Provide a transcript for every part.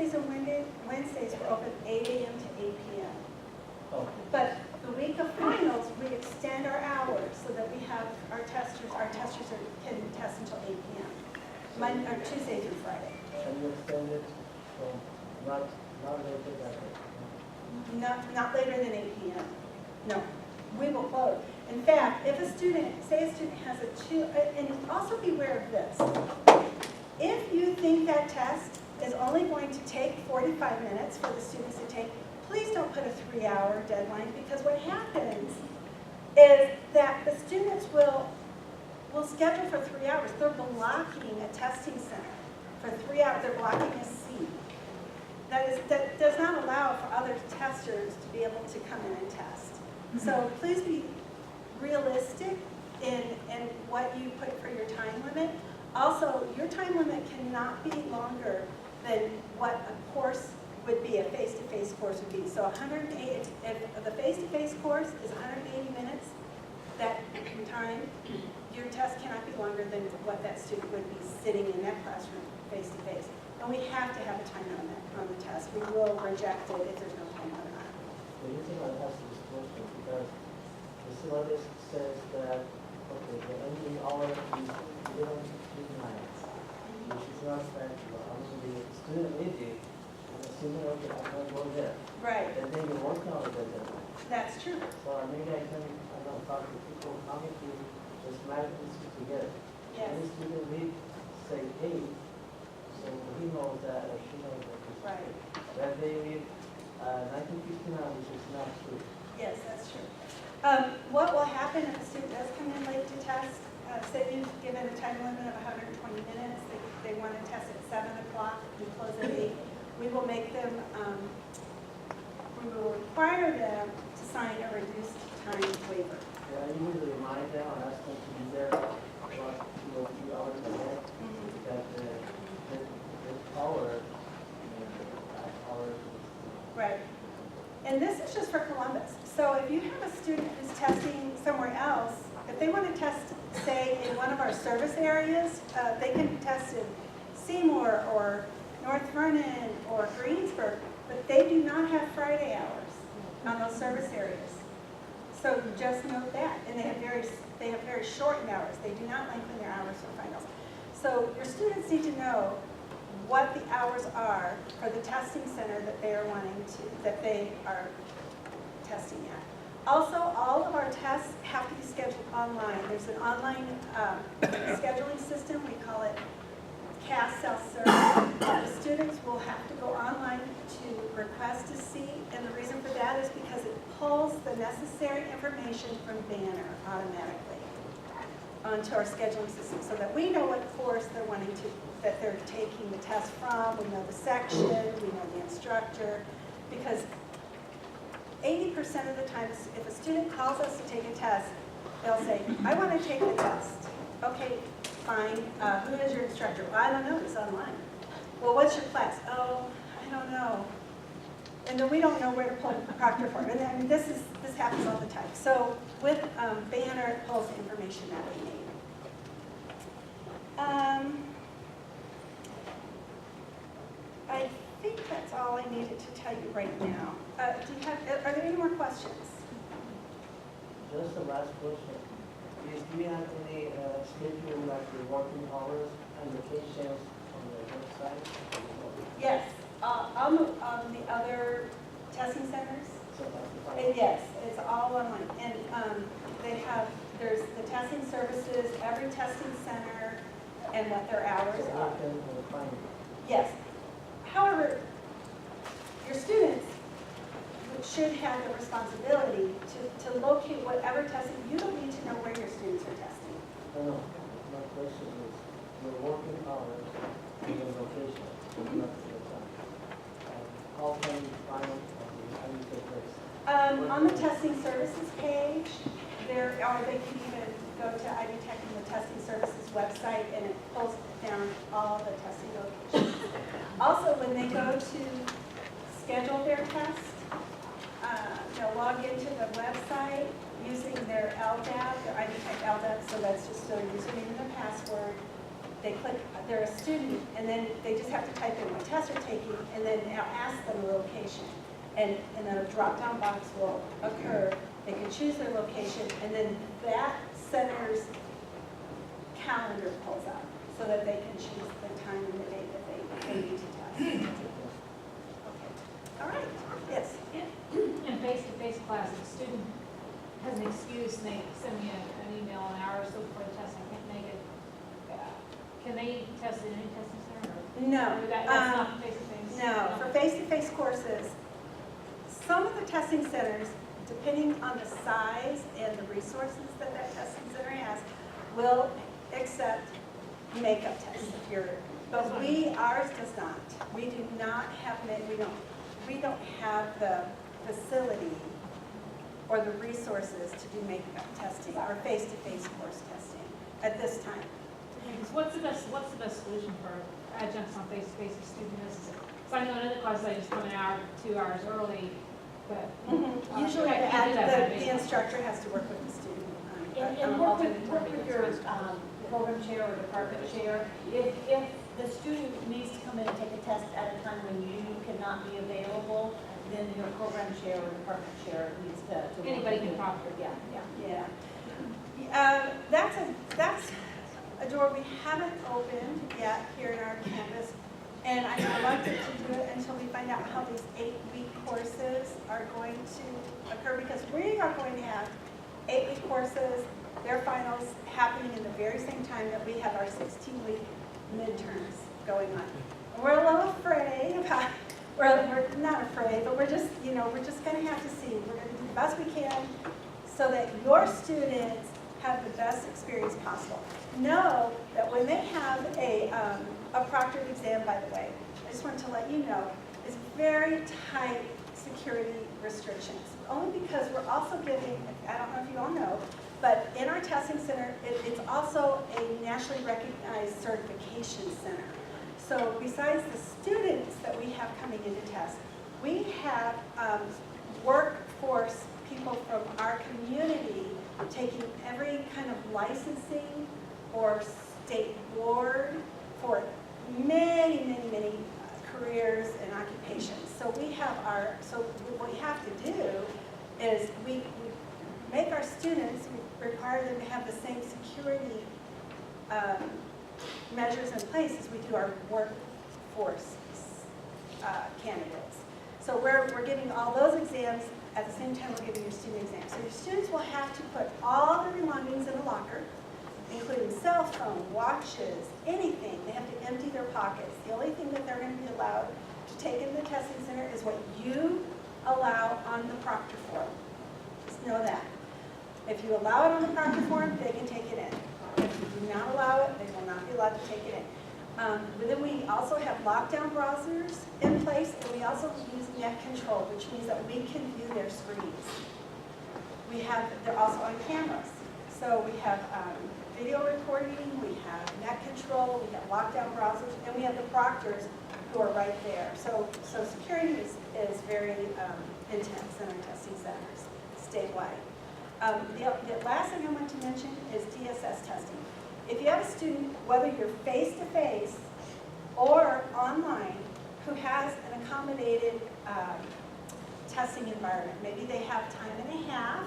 Tuesdays and Wednesdays, we're open 8 a.m. to 8 p.m. Okay. But the week of finals, we extend our hours so that we have our testers can test until 8 p.m. Monday, or Tuesday through Friday. And you extend it from not later than that? Not later than 8 p.m. No, we will close. In fact, if a student, say a student has and also beware of this. If you think that test is only going to take 45 minutes for the students to take, please don't put a 3-hour deadline, because what happens is that the students will schedule for 3 hours. They're blocking a testing center for 3 hours. They're blocking a seat. That does not allow for other testers to be able to come in and test. So please be realistic in what you put for your time limit. Also, your time limit cannot be longer than what a course would be, a face-to-face course would be. So 180, if the face-to-face course is 180 minutes, that time, your test cannot be longer than what that student would be sitting in that classroom face-to-face. And we have to have a time limit on the test. We will reject it if there's no time limit on it. The reason I asked this question because the syllabus says that, okay, the ending hour is 11 to 9, which is not practical. I mean, the student with it, assuming, okay, I'm going to go there. Right. And then you work out the deadline. That's true. So maybe I can, talk to people coming to just match these two together. Yes. Any student with, say, 8, so he knows that or she knows that. Right. That they with 1959, which is not true. Yes, that's true. What will happen if a student does come in late to test? Say you've given a time limit of 120 minutes, they want to test at 7 o'clock, we close at 8. We will make them, we will require them to sign a reduced time waiver. Yeah, I usually remind them or ask them to be there about 2 or 3 hours ahead. That the hour. Right. And this is just for Columbus. So if you have a student who's testing somewhere else, if they want to test, say, in one of our service areas, they can test in Seymour or North Vernon or Greensburg, but they do not have Friday hours on those service areas. So just note that. And they have very shortened hours. They do not lengthen their hours for finals. So your students need to know what the hours are for the testing center that they are that they are testing at. Also, all of our tests have to be scheduled online. There's an online scheduling system. We call it CAS self-service. The students will have to go online to request a seat, and the reason for that is because it pulls the necessary information from Banner automatically onto our scheduling system, so that we know what course they're that they're taking the test from. We know the section, we know the instructor, because 80% of the time, if a student calls us to take a test, they'll say, I want to take the test. Okay, fine. Who is your instructor? Well, I don't know. It's online. Well, what's your class? Oh, I don't know. And then we don't know where to pull Proctor for it. And I mean, this happens all the time. So with Banner, it pulls the information that we need. I think that's all I needed to tell you right now. Are there any more questions? Just the last question. Do you have any schedule, like the working hours and locations on the website? Yes. On the other testing centers? So that's the Yes, it's all online. And there's the testing services, every testing center, and what their hours are. Yes. However, your students should have the responsibility to locate whatever testing. You don't need to know where your students are testing. No. My question is your working hours and your location, not the time. How can you find how you take place? On the testing services page, or they can even go to Ivy Tech and the testing services website, and it pulls down all the testing locations. Also, when they go to schedule their test, they'll log into the website using their LDAP, their Ivy Tech LDAP, so that's just their username and their password. they click, they're a student, and then they just have to type in what test they're taking, and then ask them a location. And then a drop-down box will occur. They can choose their location, and then that center's calendar pulls up so that they can choose the time and the date that they need to test. Okay. All right. Yes. In face-to-face class, if a student has an excuse and they send me an email an hour or so before the test, I can't make it, can they test in any testing center? No. Or that's not face-to-face? No. For face-to-face courses, some of the testing centers, depending on the size and the resources that that testing center has, will accept makeup tests if you're, but ours does not. We do not have, we don't have the facility or the resources to do makeup testing or face-to-face course testing at this time. What's the best solution for adjuncts on face-to-face if student misses it? So I know in other classes I just come an hour, 2 hours early, but. Usually I can't do that. the instructor has to work with the student. And work with your program chair or department chair. If the student needs to come in and take a test at a time when you cannot be available, then your program chair or department chair needs to. Anybody can proctor. Yeah. That's a door we haven't opened yet here in our campus. And I'm reluctant to do it until we find out how these 8-week courses are going to occur, because we are going to have 8-week courses, their finals happening in the very same time that we have our 16-week midterms going on. And we're a little afraid about, we're not afraid, but we're just going to have to see. We're going to do the best we can so that your students have the best experience possible. Know that when they have a proctored exam, by the way, I just want to let you know, it's very tight security restrictions. Only because we're also giving, I don't know if you all know, but in our testing center, it's also a nationally recognized certification center. So besides the students that we have coming into test, we have workforce people from our community taking every kind of licensing or state board for many careers and occupations. So what we have to do is we make our students, we require them to have the same security measures in place as we do our workforce candidates. So we're giving all those exams at the same time we're giving your student exams. So your students will have to put all their belongings in a locker, including cell phone, watches, anything. They have to empty their pockets. The only thing that they're going to be allowed to take into the testing center is what you allow on the proctor form. Just know that. If you allow it on the proctor form, they can take it in. If you do not allow it, they will not be allowed to take it in. But then we also have lockdown browsers in place, and we also use net control, which means that we can view their screens. They're also on cameras. So we have video recording, we have net control, we have lockdown browsers, and we have the proctors who are right there. So security is very intense in our testing centers statewide. The last thing I want to mention is DSS testing. If you have a student, whether you're face-to-face or online, who has an accommodated testing environment, maybe they have time and a half,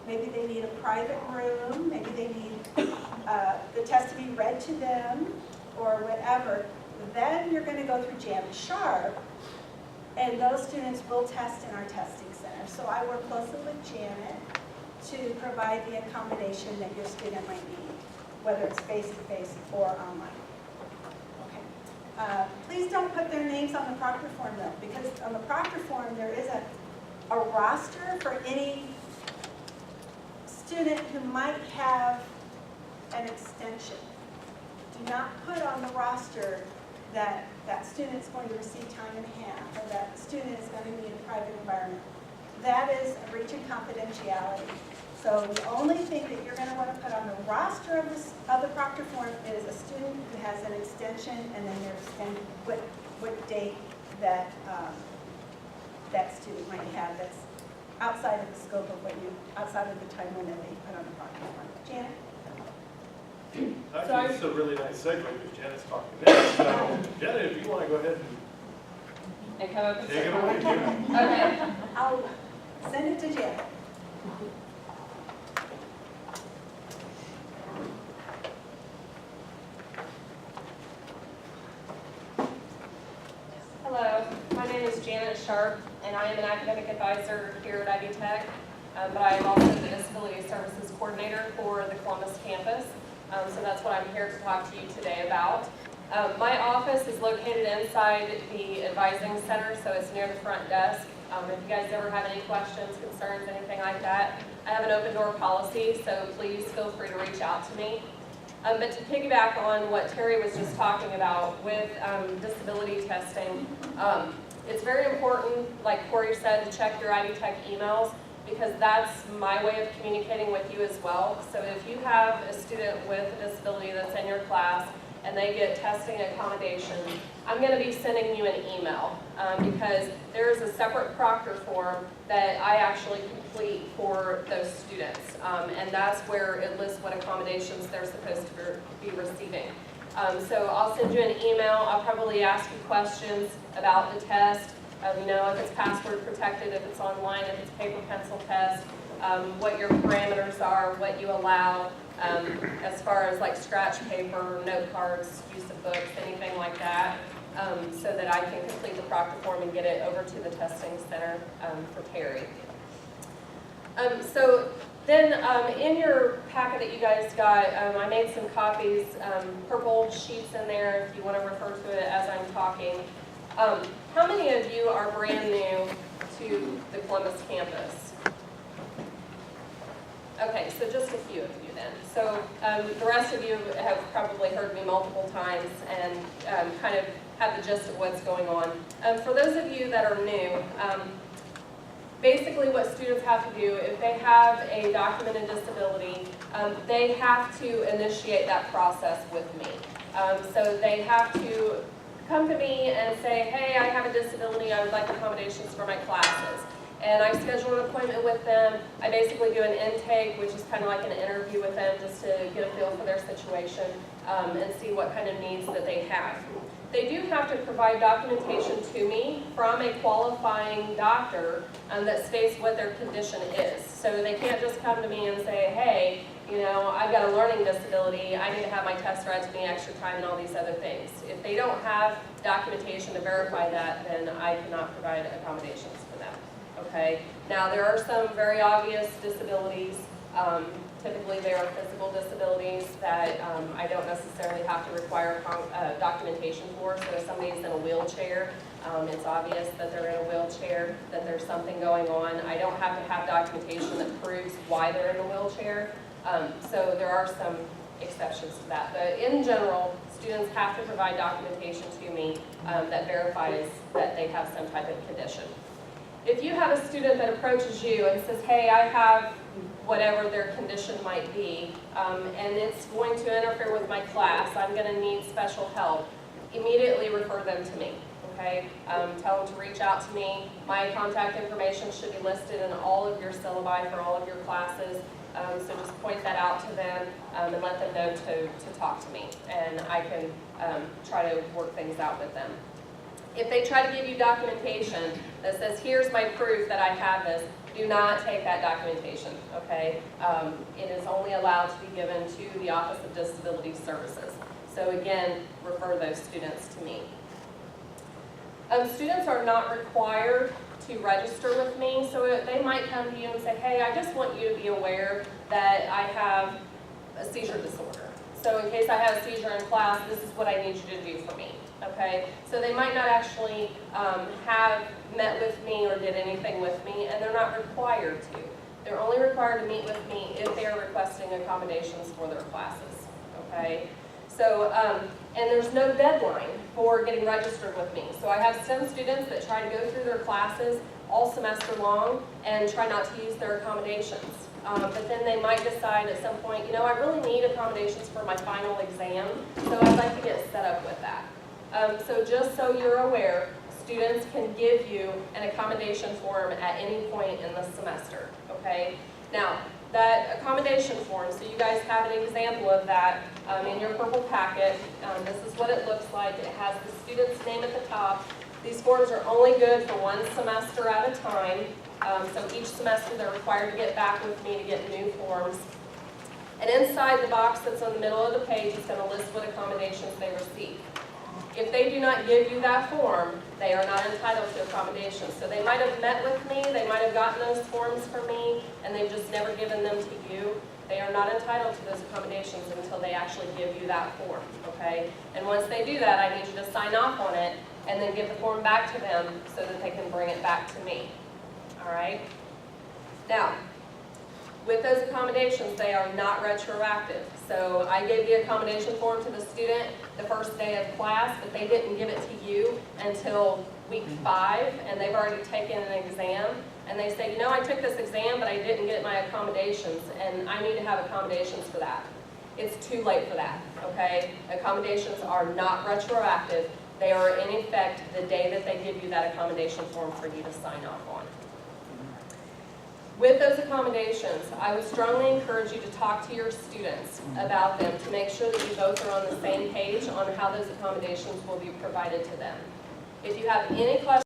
maybe they need a private room, maybe they need the test to be read to them, or whatever, then you're going to go through Janet Sharp, and those students will test in our testing center. So I work closely with Janet to provide the accommodation that your student might need, whether it's face-to-face or online. Okay. Please don't put their names on the proctor form, though, because on the proctor form there is a roster for any student who might have an extension. Do not put on the roster that that student is going to receive time and a half, or that student is going to need a private environment. That is a breach of confidentiality. So the only thing that you're going to want to put on the roster of the proctor form is a student who has an extension, and then what date that that student might have that's outside of the scope of outside of the time limit that you put on the proctor form. Janet? Actually, this is a really nice segue because Janet's talking next. So, Janet, if you want to go ahead And come up and and take say. it away, Janet. Okay. I'll send it to Jen. Hello, my name is Janet Sharp, and I am an academic advisor here at Ivy Tech, but I am also the Disability Services Coordinator for the Columbus campus. So that's what I'm here to talk to you today about. My office is located inside the advising center, so it's near the front desk. If you guys ever have any questions, concerns, anything like that, I have an open door policy, so please feel free to reach out to me. But to piggyback on what Terry was just talking about with disability testing, it's very important, like Corey said, to check your Ivy Tech emails, because that's my way of communicating with you as well. So if you have a student with a disability that's in your class and they get testing accommodation, I'm going to be sending you an email because there is a separate proctor form that I actually complete for those students. And that's where it lists what accommodations they're supposed to be receiving. So I'll send you an email. I'll probably ask you questions about the test. You know, if it's password protected, if it's online, if it's paper pencil test, what your parameters are, what you allow, as far as like scratch paper, note cards, use of books, anything like that, so that I can complete the proctor form and get it over to the testing center for Terry. So then in your packet that you guys got, I made some copies, purple sheets in there if you want to refer to it as I'm talking. How many of you are brand new to the Columbus campus? Okay, so just a few of you then. So the rest of you have probably heard me multiple times and kind of have the gist of what's going on. For those of you that are new, basically what students have to do, if they have a documented disability, they have to initiate that process with me. So they have to come to me and say, hey, I have a disability, I would like accommodations for my classes. And I schedule an appointment with them. I basically do an intake, which is kind of like an interview with them just to get a feel for their situation and see what kind of needs that they have. They do have to provide documentation to me from a qualifying doctor that states what their condition is. So they can't just come to me and say, hey, you know, I've got a learning disability, I need to have my test read to me extra time and all these other things. If they don't have documentation to verify that, then I cannot provide accommodations for them. Okay. Now there are some very obvious disabilities. Typically they are physical disabilities that I don't necessarily have to require documentation for. So if somebody's in a wheelchair, it's obvious that they're in a wheelchair, that there's something going on. I don't have to have documentation that proves why they're in a wheelchair. So there are some exceptions to that. But in general, students have to provide documentation to me that verifies that they have some type of condition. If you have a student that approaches you and says, hey, I have whatever their condition might be, and it's going to interfere with my class, I'm going to need special help, immediately refer them to me. Okay? Tell them to reach out to me. My contact information should be listed in all of your syllabi for all of your classes. So just point that out to them and let them know to talk to me, and I can try to work things out with them. If they try to give you documentation that says, here's my proof that I have this, do not take that documentation, okay? It is only allowed to be given to the Office of Disability Services. So again, refer those students to me. Students are not required to register with me, so they might come to you and say, hey, I just want you to be aware that I have a seizure disorder. So in case I have a seizure in class, this is what I need you to do for me, okay? So they might not actually have met with me or did anything with me, and they're not required to. They're only required to meet with me if they're requesting accommodations for their classes, okay? So, and there's no deadline for getting registered with me. So I have some students that try to go through their classes all semester long and try not to use their accommodations. But then they might decide at some point, you know, I really need accommodations for my final exam, so I'd like to get set up with that. So just so you're aware, students can give you an accommodation form at any point in the semester, okay? Now, that accommodation form, so you guys have an example of that in your purple packet. This is what it looks like. It has the student's name at the top. These forms are only good for one semester at a time. So each semester they're required to get back with me to get new forms. And inside the box that's in the middle of the page is going to list what accommodations they receive. If they do not give you that form, they are not entitled to accommodations. So they might have met with me, they might have gotten those forms from me, and they've just never given them to you. They are not entitled to those accommodations until they actually give you that form, okay? And once they do that, I need you to sign off on it and then give the form back to them so that they can bring it back to me, all right? Now, with those accommodations, they are not retroactive. So I gave the accommodation form to the student the first day of class, but they didn't give it to you until week 5, and they've already taken an exam. And they say, you know, I took this exam, but I didn't get my accommodations, and I need to have accommodations for that. It's too late for that, okay? Accommodations are not retroactive. They are in effect the day that they give you that accommodation form for you to sign off on. With those accommodations, I would strongly encourage you to talk to your students about them to make sure that you both are on the same page on how those accommodations will be provided to them. If you have any questions